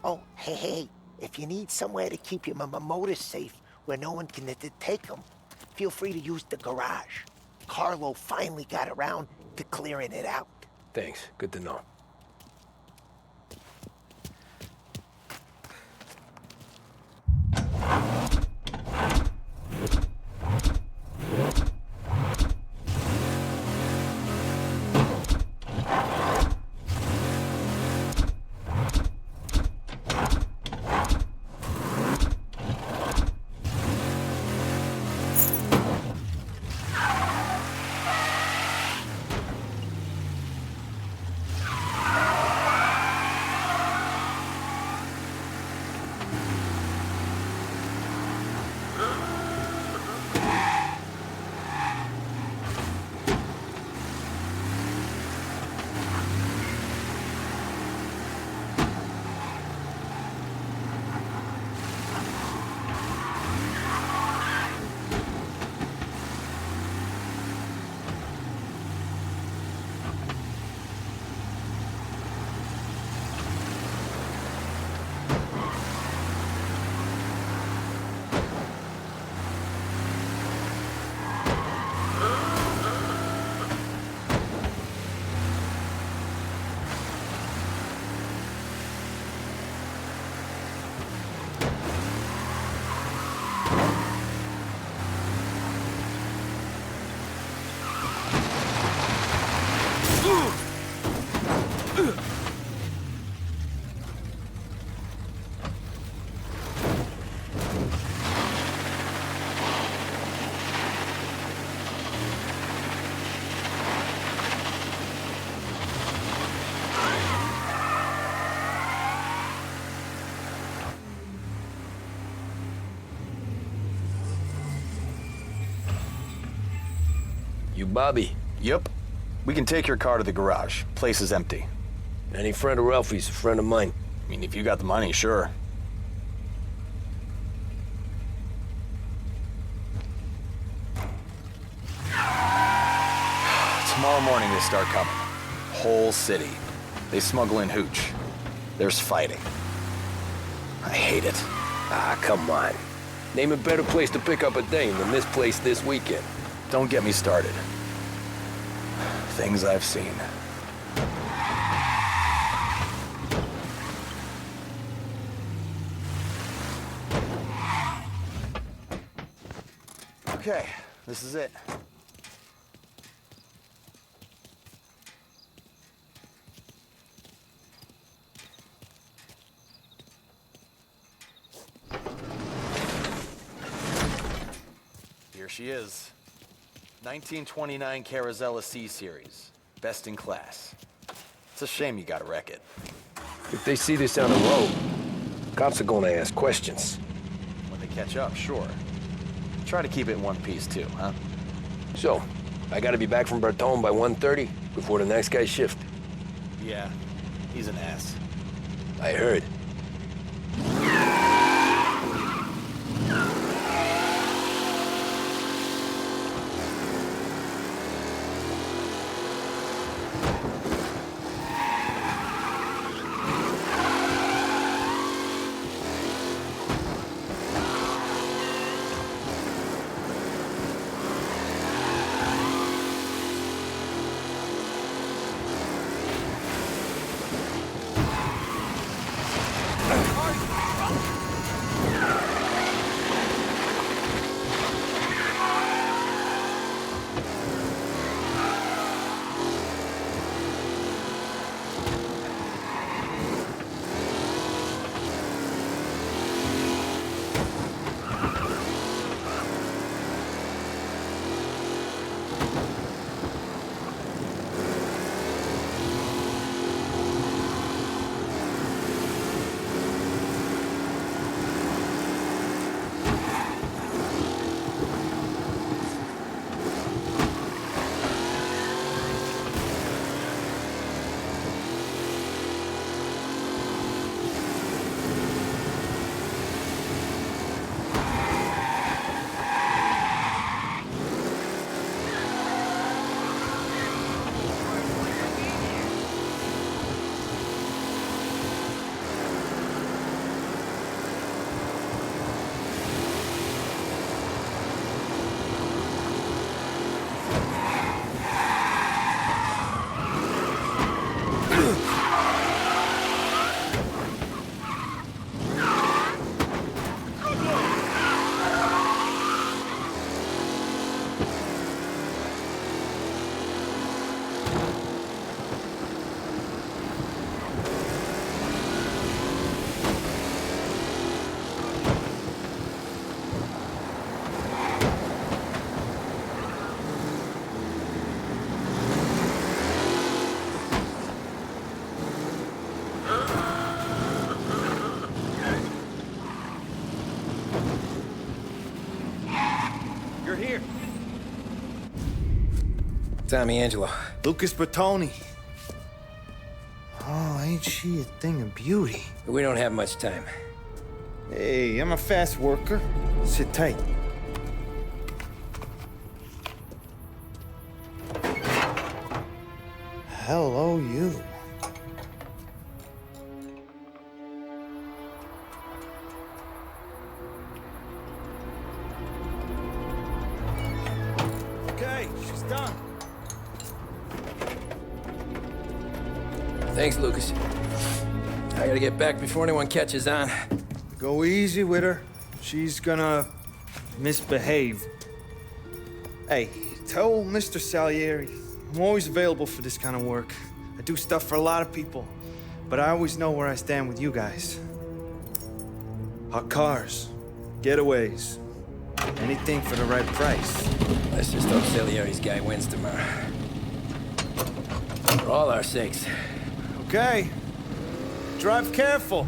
Oh, hey, if you need somewhere to keep your motor safe where no one can take them, feel free to use the garage. Carlo finally got around to clearing it out. Thanks. Good to know. You Bobby? Yep. We can take your car to the garage. Place is empty. Any friend of Ralphie's, a friend of mine. I mean, if you got the money, sure. Tomorrow morning they start coming. Whole city. They smuggle in hooch. There's fighting. I hate it. Ah, come on. Name a better place to pick up a dame than this place this weekend. Don't get me started. Things I've seen. Okay, this is it. Here she is. 1929 Carazella C-Series. Best in class. It's a shame you gotta wreck it. If they see this on the road, cops are gonna ask questions. When they catch up, sure. Try to keep it in one piece too, huh? So, I gotta be back from Bertone by 1:30 before the next guy's shift. Yeah, he's an ass. I heard. Tommy Angelo. Lucas Bertoni. Oh, ain't she a thing of beauty? We don't have much time. Hey, I'm a fast worker. Sit tight. Hello, you. Okay, she's done. Thanks, Lucas. I gotta get back before anyone catches on. Go easy with her. She's gonna misbehave. Hey, tell Mr. Salieri I'm always available for this kind of work. I do stuff for a lot of people, but I always know where I stand with you guys. Hot cars, getaways, anything for the right price. Let's just hope Salieri's guy wins tomorrow. For all our sakes. Okay. Drive careful.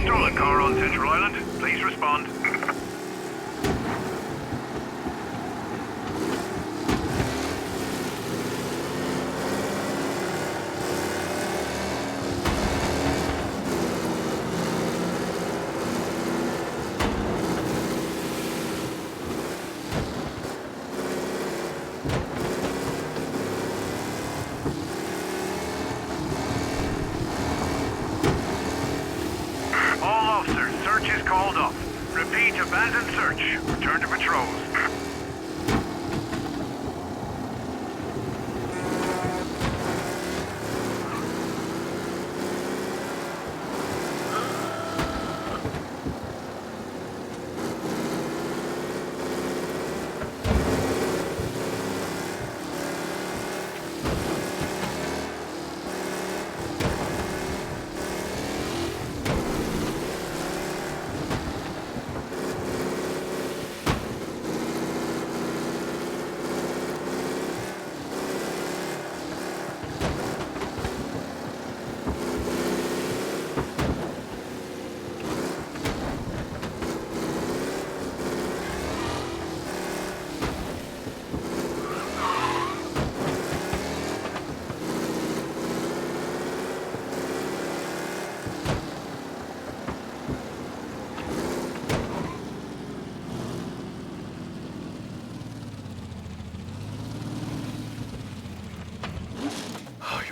Stolen car on Central Island. Please respond. Search is called off. Repeat, abandoned search. Return to patrols.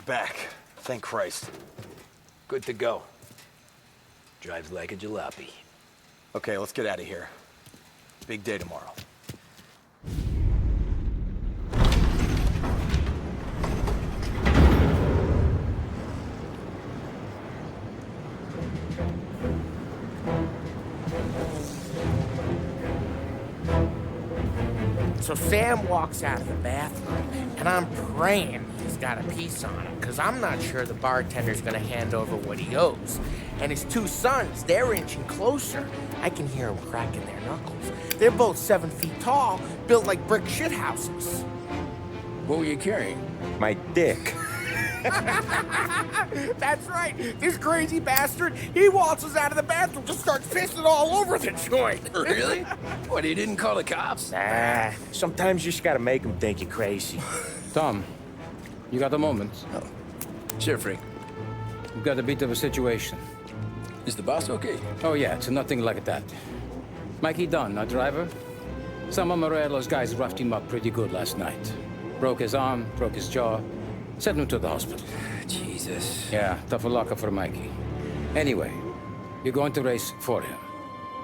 Back. Thank Christ. Good to go. Drives like a jalopy. Okay, let's get out of here. Big day tomorrow. So Sam walks out of the bathroom, and I'm praying he's got a piece on him, because I'm not sure the bartender's gonna hand over what he owes. And his two sons, they're inching closer. I can hear them cracking their knuckles. They're both 7 feet tall, built like brick shithouses. What were you carrying? My dick. That's right. This crazy bastard, he waltzes out of the bathroom, just starts pissing all over the joint. Really? What, he didn't call the cops? Nah, sometimes you just gotta make them think you're crazy. Tom, you got a moment? Oh. Sure, Frank. We've got a bit of a situation. Is the boss okay? Oh, yeah, it's nothing like that. Mikey Dunn, our driver. Some of Morello's guys roughed him up pretty good last night. Broke his arm, broke his jaw. Sent him to the hospital. Jesus. Yeah, tough luck for Mikey. Anyway, you're going to race for him.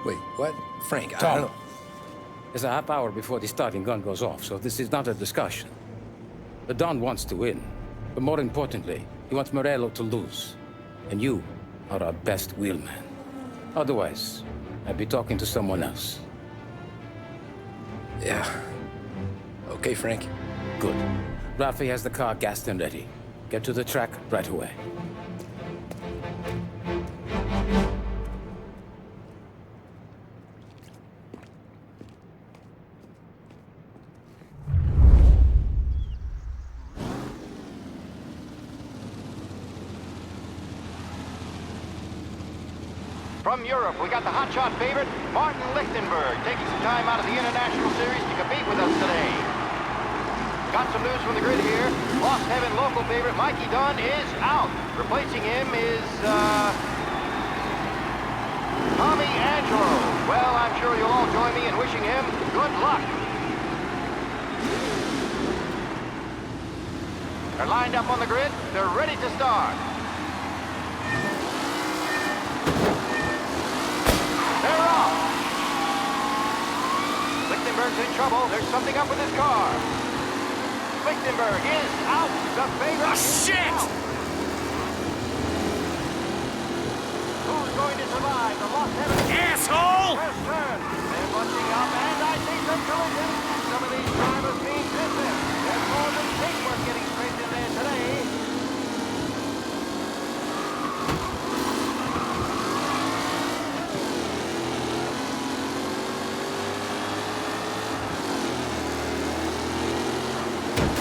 Wait, what? Frank, Tom, I don't know. It's a half hour before the starting gun goes off, so this is not a discussion. The Don wants to win, but more importantly, he wants Morello to lose. And you are our best wheelman. Otherwise, I'd be talking to someone else. Yeah. Okay, Frank. Good. Rafi has the car gassed and ready. Get to the track right away. From Europe, we got the hotshot favorite, Martin Lichtenberg, taking some time out of the International Series to compete with us today. Got some news from the grid here. Lost Heaven local favorite Mikey Dunn is out. Replacing him is, Tommy Angelo. Well, I'm sure you'll all join me in wishing him good luck. They're lined up on the grid. They're ready to start. They're off. Lichtenberg's in trouble. There's something up with his car. Lichtenberg is out. The favorite is out. Who's going to survive the Lost Heaven? Asshole! First turn. They're bunching up, and I see some collisions. Some of these drivers mean business. There's more than paintwork getting straight in there today.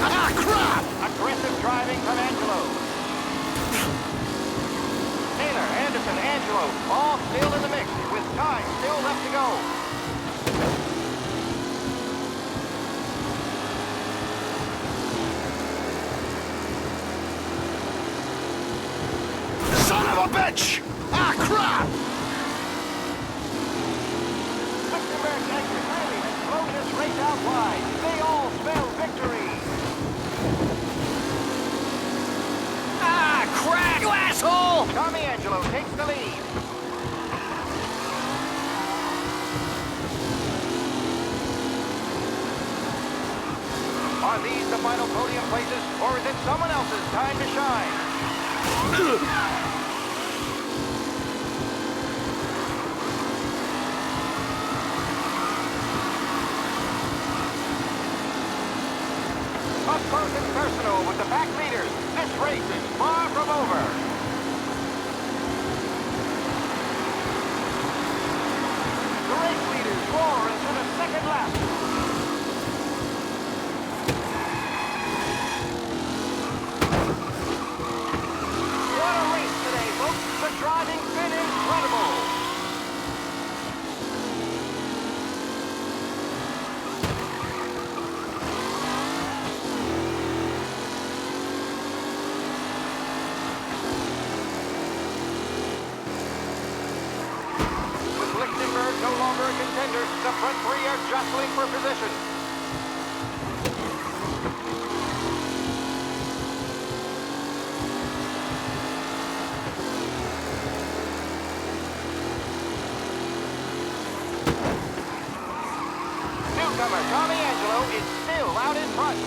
Ah, crap! Aggressive driving from Angelo. Taylor, Anderson, Angelo, all still in the mix, with time still left to go. Son of a bitch! Ah, crap! Lichtenberg's exit rally has blown this race out wide. They all spell victory. Ah, crap! You asshole! Tommy Angelo takes the lead. Are these the final podium places, or is it someone else's time to shine? Up close and personal with the pack leaders. This race is far from over. The race leaders roar into the second lap. What a race today, folks. The driving's been incredible. With Lichtenberg no longer a contender, the front three are jostling for position. Newcomer Tommy Angelo is still out in front.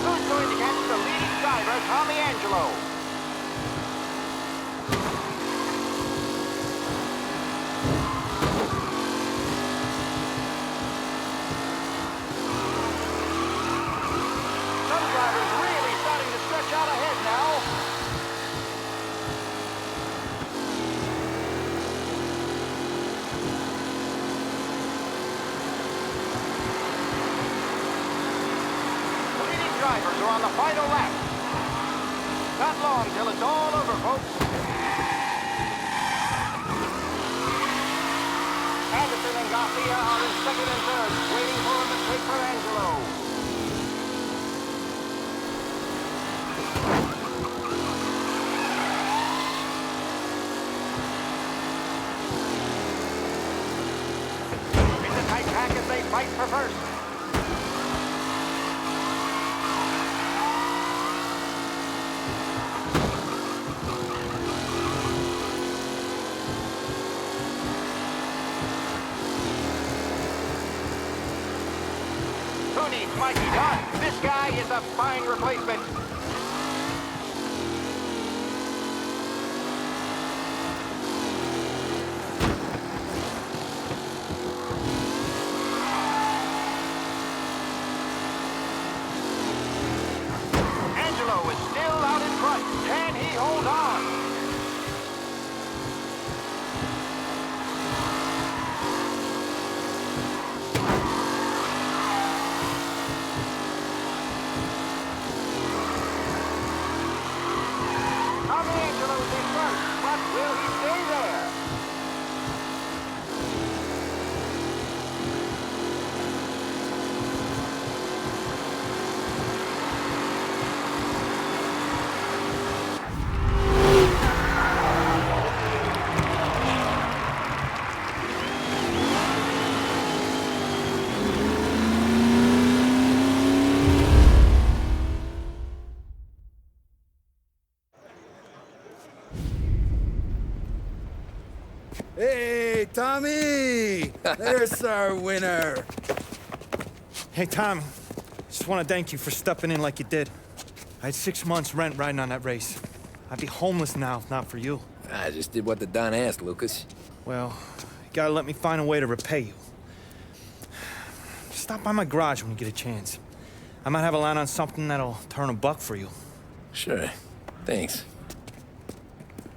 Who's going to catch the leading driver, Tommy Angelo? Some drivers really starting to stretch out ahead now. The leading drivers are on the final lap. Not long till it's all over, folks. Anderson and Garcia are in second and third, waiting for a mistake for Angelo. It's a tight pack as they fight for first. Who needs Mikey Dunn? This guy is a fine replacement. Angelo is still out in front. Can he hold on? Tommy! There's our winner. Hey, Tommy. Just want to thank you for stepping in like you did. I had 6 months rent riding on that race. I'd be homeless now if not for you. I just did what the Don asked, Lucas. Well, you gotta let me find a way to repay you. Stop by my garage when you get a chance. I might have a line on something that'll turn $1 for you. Sure. Thanks.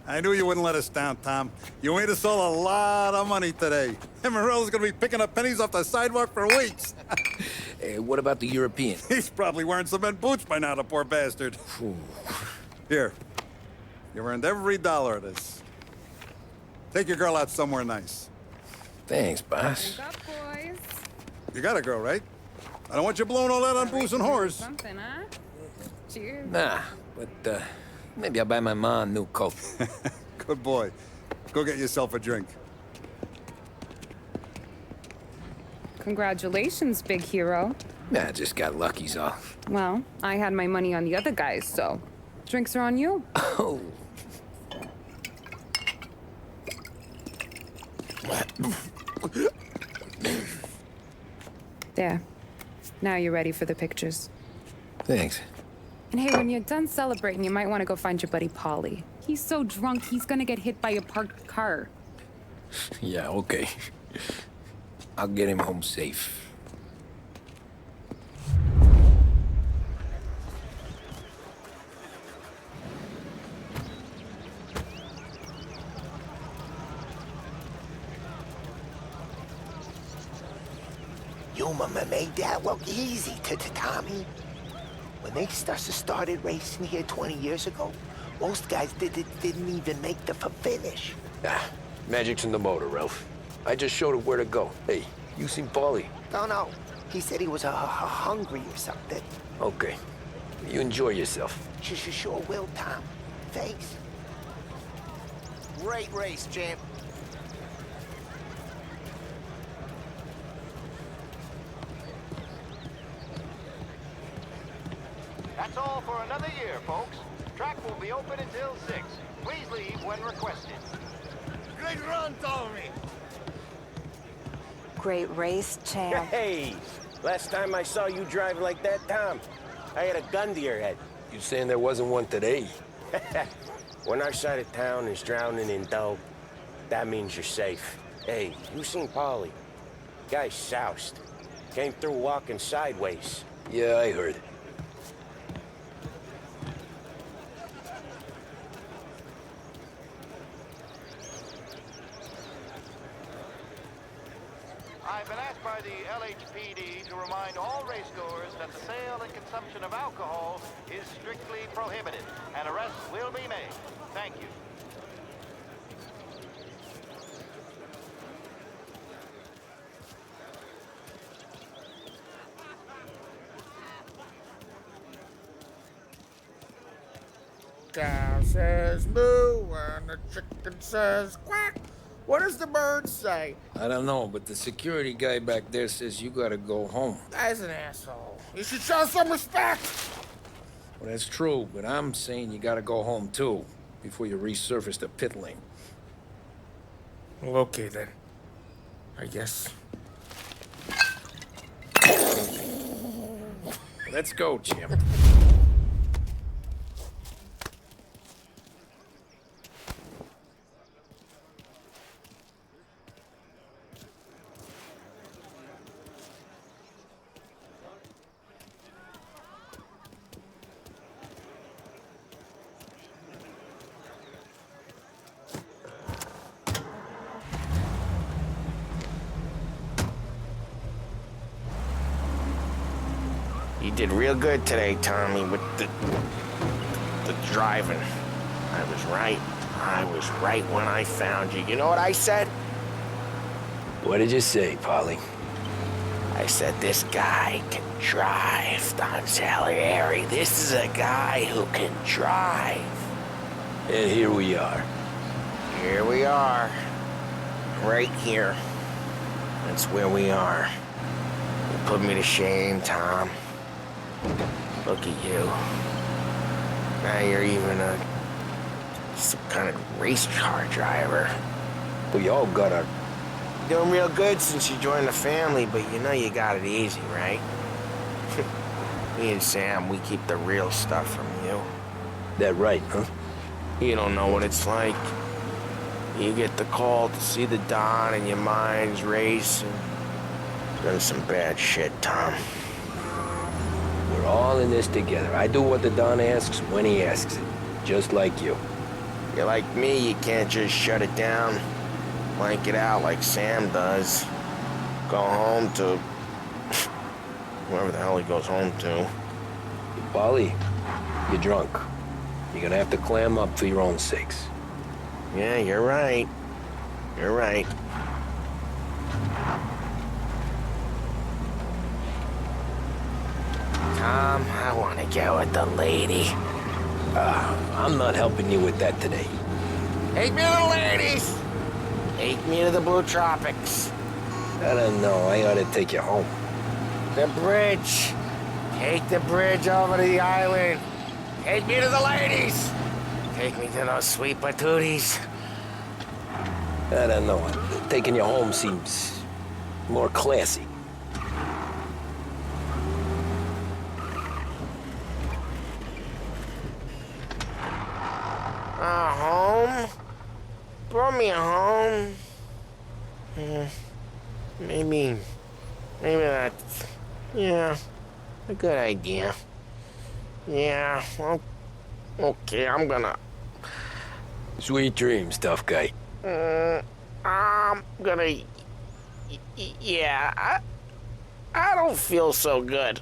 I knew you wouldn't let us down, Tom. You made us all a lot of money today. And Morello's gonna be picking up pennies off the sidewalk for weeks. Hey, what about the European? He's probably wearing cement boots by now, the poor bastard. Here. You earned every dollar of this. Take your girl out somewhere nice. Thanks, boss. Wake up, boys. You got a girl, right? I don't want you blowing all that on booze and whores. Something, huh? Cheers. Nah, but maybe I'll buy my mom a new coat. Good boy. Go get yourself a drink. Congratulations, big hero. Nah, just got lucky's all. Well, I had my money on the other guys, so drinks are on you. Oh. There. Now you're ready for the pictures. Thanks. And hey, when you're done celebrating, you might want to go find your buddy Paulie. He's so drunk, he's gonna get hit by a parked car. Yeah, okay. I'll get him home safe. Your mama made that look easy to Tommy. When they started racing here 20 years ago, most guys didn't even make the finish. Ah, magic's in the motor, Ralph. I just showed it where to go. Hey, you seen Paulie? No. He said he was hungry or something. Okay. You enjoy yourself. Sure will, Tom. Thanks. Great race, champ. That's all for another year, folks. Track will be open until 6. Please leave when requested. Great run, Tommy! Great race, champ. Hey, last time I saw you drive like that, Tom, I had a gun to your head. You saying there wasn't one today? When our side of town is drowning in dough, that means you're safe. Hey, you seen Paulie? Guy's soused. Came through walking sideways. Yeah, I heard. I've been asked by the LHPD to remind all racegoers that the sale and consumption of alcohol is strictly prohibited, and arrests will be made. Thank you. Cow says moo and the chicken says quack. What does the bird say? I don't know, but the security guy back there says you gotta go home. Guy's an asshole. You should show some respect. Well, that's true, but I'm saying you gotta go home too, before you resurface the pit lane. Well, okay then. I guess. Let's go, champ. You did real good today, Tommy, with the driving. I was right. I was right when I found you. You know what I said? What did you say, Paulie? I said, this guy can drive, Don Salieri. This is a guy who can drive. And here we are. Here we are. Right here. That's where we are. You put me to shame, Tom. Look at you. Now you're even some kind of race car driver. We all got our Doing real good since you joined the family, but you know you got it easy, right? Me and Sam, we keep the real stuff from you. That right, huh? You don't know what it's like. You get the call to see the Don and your mind's racing. Done some bad shit, Tom. We're all in this together. I do what the Don asks when he asks it. Just like you. You're like me, you can't just shut it down. Blank it out like Sam does. Go home to... whoever the hell he goes home to. Polly, you're drunk. You're gonna have to clam up for your own sakes. Yeah, you're right. You're right. Tom, I want to get with the lady. I'm not helping you with that today. Take me to the ladies! Take me to the Blue Tropics. I don't know. I ought to take you home. The bridge. Take the bridge over to the island. Take me to the ladies. Take me to those sweet patooties. I don't know. Taking you home seems more classy. Home? Brought me home. Maybe that's, yeah, a good idea. Yeah, well, okay, I'm gonna... Sweet dreams, tough guy. I'm gonna... Yeah, I don't feel so good.